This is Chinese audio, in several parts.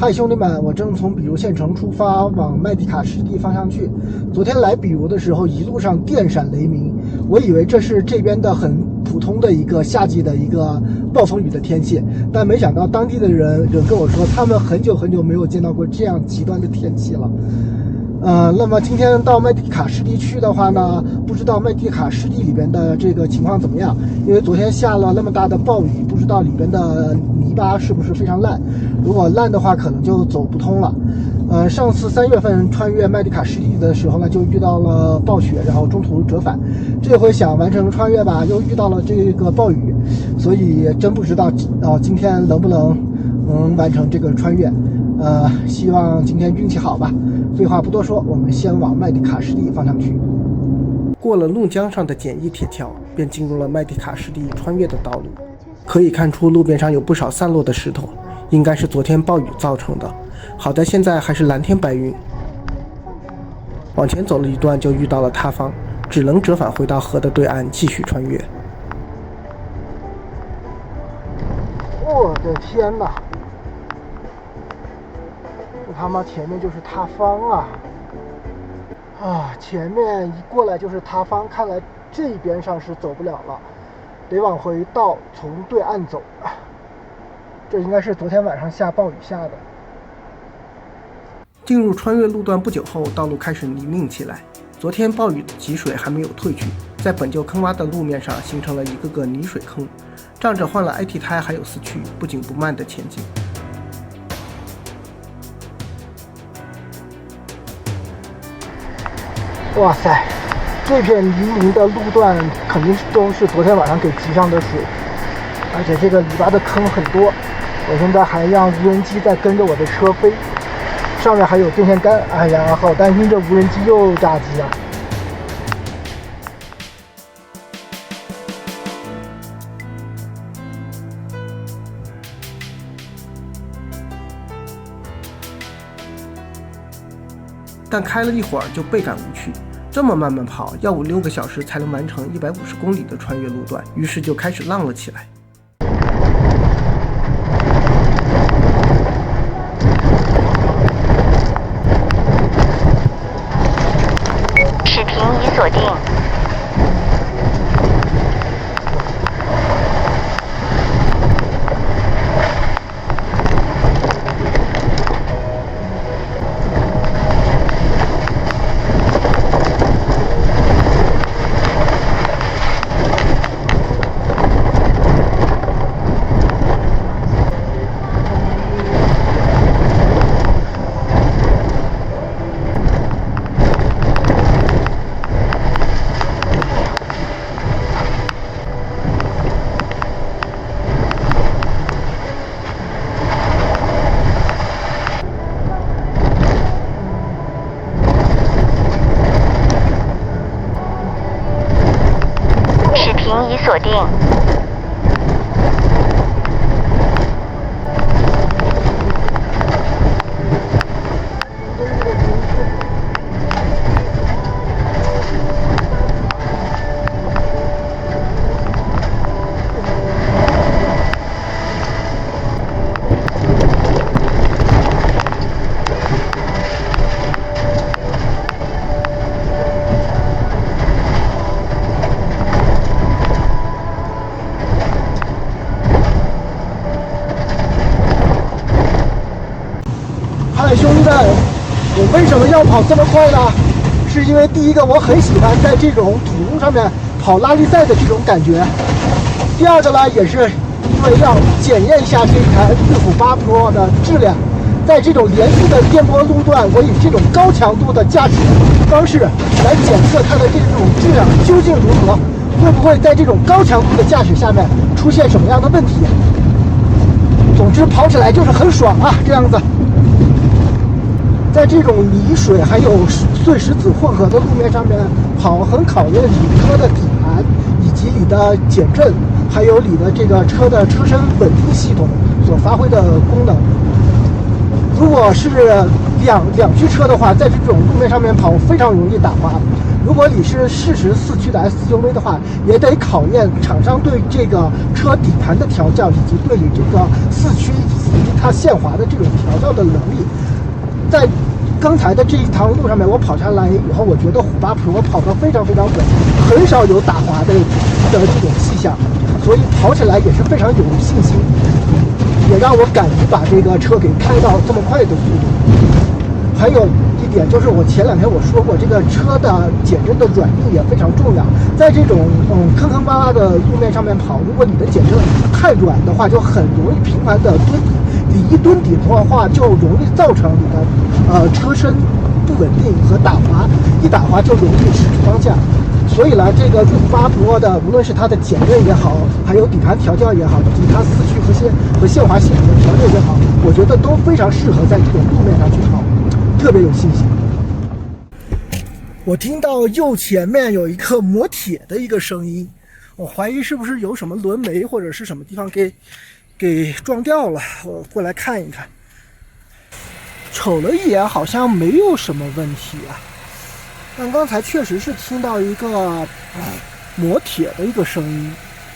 嗨，兄弟们，我正从比如县城出发往麦迪卡湿地方向去。昨天来比如的时候，一路上电闪雷鸣，我以为这是这边的很普通的一个夏季的一个暴风雨的天气，但没想到当地的人跟我说，他们很久没有见到过这样极端的天气了。那么今天到麦迪卡湿地去的话呢，不知道麦迪卡湿地里边的这个情况怎么样？因为昨天下了那么大的暴雨，不知道里边的泥巴是不是非常烂。如果烂的话，可能就走不通了。上次3月份穿越麦迪卡湿地的时候呢，就遇到了暴雪，然后中途折返。这回想完成穿越吧，又遇到了这个暴雨，所以真不知道今天能不能完成这个穿越。希望今天运气好吧。废话不多说，我们先往麦迪卡湿地方向去。过了怒江上的简易铁桥，便进入了麦迪卡湿地穿越的道路。可以看出路边上有不少散落的石头，应该是昨天暴雨造成的。好在现在还是蓝天白云。往前走了一段就遇到了塌方，只能折返回到河的对岸继续穿越。我的天哪！这他妈前面就是塌方啊！前面一过来就是塌方，看来这边上是走不了了，得往回倒，从对岸走。这应该是昨天晚上下暴雨下的。进入穿越路段不久后，道路开始泥泞起来。昨天暴雨的积水还没有退去，在本就坑洼的路面上形成了一个个泥水坑。仗着换了 IT 胎还有四驱，不紧不慢地前进。哇塞，这片泥泞的路段肯定都是昨天晚上给积上的水，而且这个里边的坑很多。我现在还让无人机在跟着我的车飞，上面还有电线杆。哎呀，好担心这无人机又炸机啊！但开了一会儿就倍感无趣，这么慢慢跑，要5-6个小时才能完成150公里的穿越路段，于是就开始浪了起来。视频已锁定。已锁定。兄弟们，我为什么要跑这么快呢？是因为第一个，我很喜欢在这种土路上面跑拉力赛的这种感觉；第二个呢，也是因为要检验一下这台458 Pro 的质量。在这种连续的颠簸路段，我以这种高强度的驾驶方式来检测它的这种质量究竟如何，会不会在这种高强度的驾驶下面出现什么样的问题。总之，跑起来就是很爽啊，这样子。在这种泥水还有碎石子混合的路面上面跑，很考验你车的底盘以及你的减震，还有你的这个车的车身稳定系统所发挥的功能。如果是两驱车的话，在这种路面上面跑非常容易打滑。如果你是适时4驱的 SUV 的话，也得考验厂商对这个车底盘的调教，以及对你这个4驱以及及它限滑的这种调教的能力。在刚才的这一趟路上面，我跑下来以后，我觉得虎8 Pro 跑得非常非常稳，很少有打滑的这种迹象，所以跑起来也是非常有信心，也让我敢于把这个车给开到这么快的速度。还有一点就是，我前2天我说过，这个车的减震的软硬也非常重要。在这种坑坑洼洼的路面上面跑，如果你的减震太软的话，就很容易频繁的蹲底。你一蹲底的话，就容易造成你的车身不稳定和打滑，一打滑就容易失去方向。所以呢，这个虎8 Pro 的无论是它的减震也好，还有底盘调教也好，以及它四驱和限滑系统的调教也好，我觉得都非常适合在这种路面上去跑，特别有信心。我听到右前面有一个磨铁的一个声音，我怀疑是不是有什么轮眉或者是什么地方给撞掉了，我过来看一看。瞅了一眼，好像没有什么问题啊。但刚才确实是听到一个磨铁的一个声音，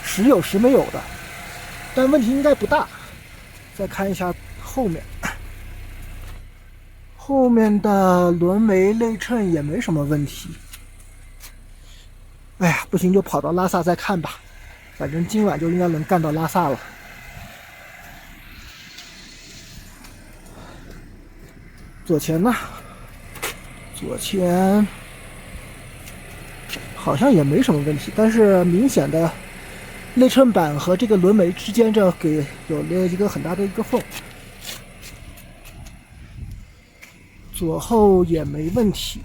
时有时没有的，但问题应该不大。再看一下后面，后面的轮眉内衬也没什么问题。哎呀，不行就跑到拉萨再看吧，反正今晚就应该能干到拉萨了。左前呢？左前好像也没什么问题，但是明显的内衬板和这个轮眉之间这给有了一个很大的一个缝。左后也没问题，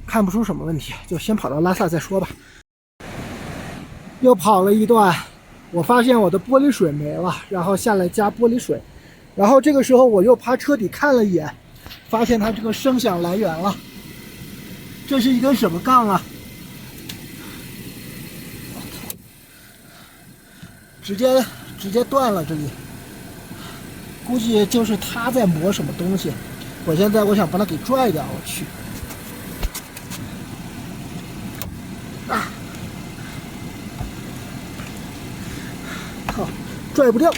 看不出什么问题，就先跑到拉萨再说吧。又跑了一段，我发现我的玻璃水没了，然后下来加玻璃水。然后这个时候我又趴车底看了一眼，发现它这个声响来源了。这是一根什么杠啊？直接断了，这里估计就是它在磨什么东西。我想把它给拽掉，我去。靠，拽不掉。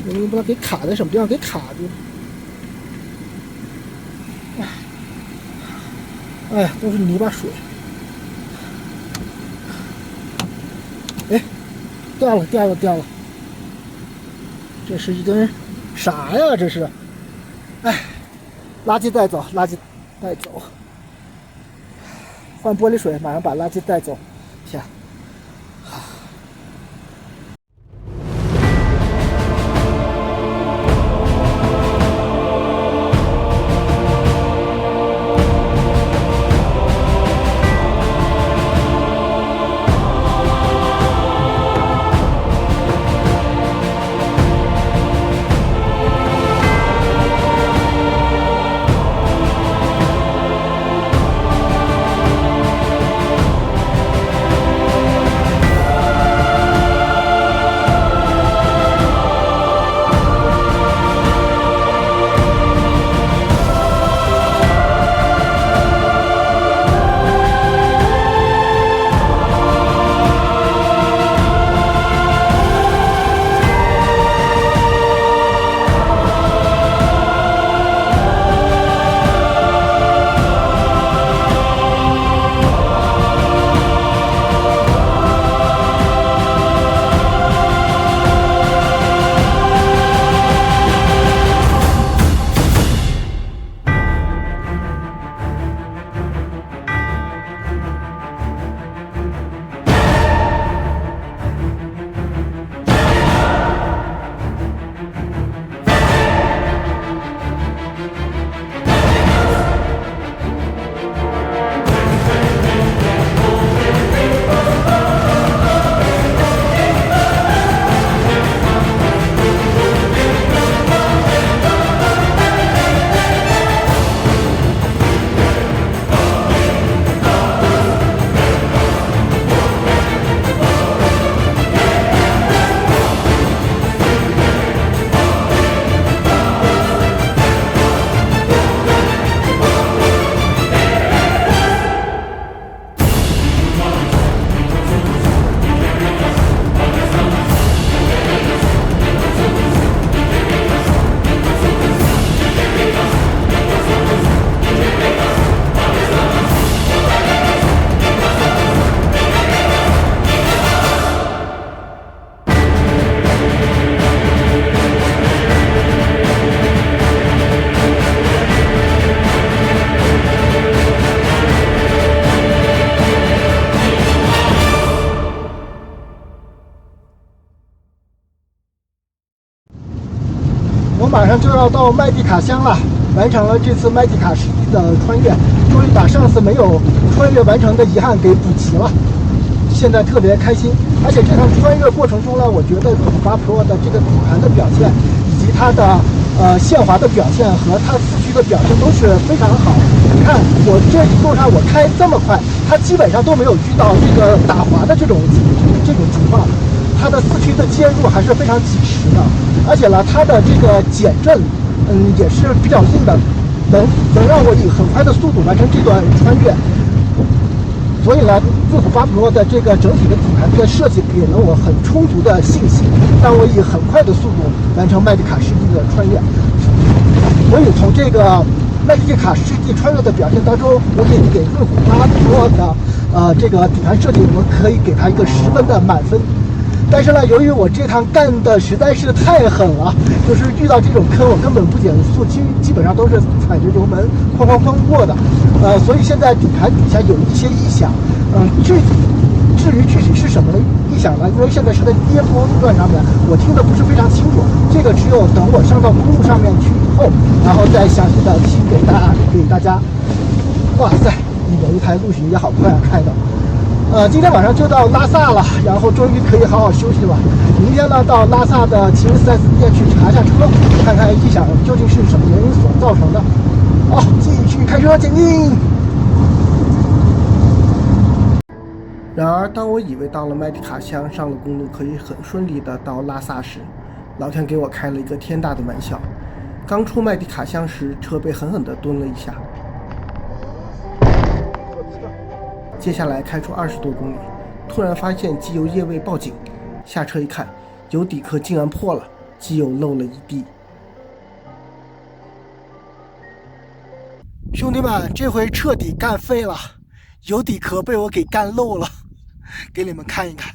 我不知道给卡在什么地方，给卡住。哎，都是泥巴水。哎，掉了！这是一根啥呀？这是？哎，垃圾带走，换玻璃水，马上把垃圾带走。下。我马上就要到麦地卡乡了，完成了这次麦地卡湿地的穿越，终于把上次没有穿越完成的遗憾给补齐了，现在特别开心。而且这趟穿越过程中呢，我觉得8 Pro 的这个底盘的表现，以及它的限滑的表现和它四驱的表现都是非常好。你看我这一路上我开这么快，它基本上都没有遇到这个打滑的这种情况。它的四驱的介入还是非常及时的，而且呢，它的这个减震，也是比较硬的，能让我以很快的速度完成这段穿越。所以呢，路虎8 Pro 的这个整体的底盘的设计给了我很充足的信心，让我以很快的速度完成麦迪卡湿地的穿越。所以从这个麦迪卡湿地穿越的表现当中，我可以给路虎8 Pro 的这个底盘设计，我可以给它一个10分的满分。但是呢，由于我这趟干的实在是太狠了，就是遇到这种坑我根本不减速，基本上都是踩着油门哐过的，所以现在底盘底下有一些异响，至于具体是什么的异响呢？因为现在是在低坡路段上面，我听得不是非常清楚，这个只有等我上到公路上面去以后，然后再详细的提给大家。哇塞，有一台陆巡也好快啊，开的。今天晚上就到拉萨了，然后终于可以好好休息了。明天呢，到拉萨的奇瑞 4S 店去查一下车，看看异响究竟是什么原因所造成的。好，继续开车前进。然而，当我以为到了麦迪卡乡，上了公路可以很顺利的到拉萨时，老天给我开了一个天大的玩笑。刚出麦迪卡乡时，车被狠狠地蹲了一下。接下来开出20多公里，突然发现机油液位报警，下车一看，油底壳竟然破了，机油漏了一地。兄弟们，这回彻底干废了，油底壳被我给干漏了，给你们看一看。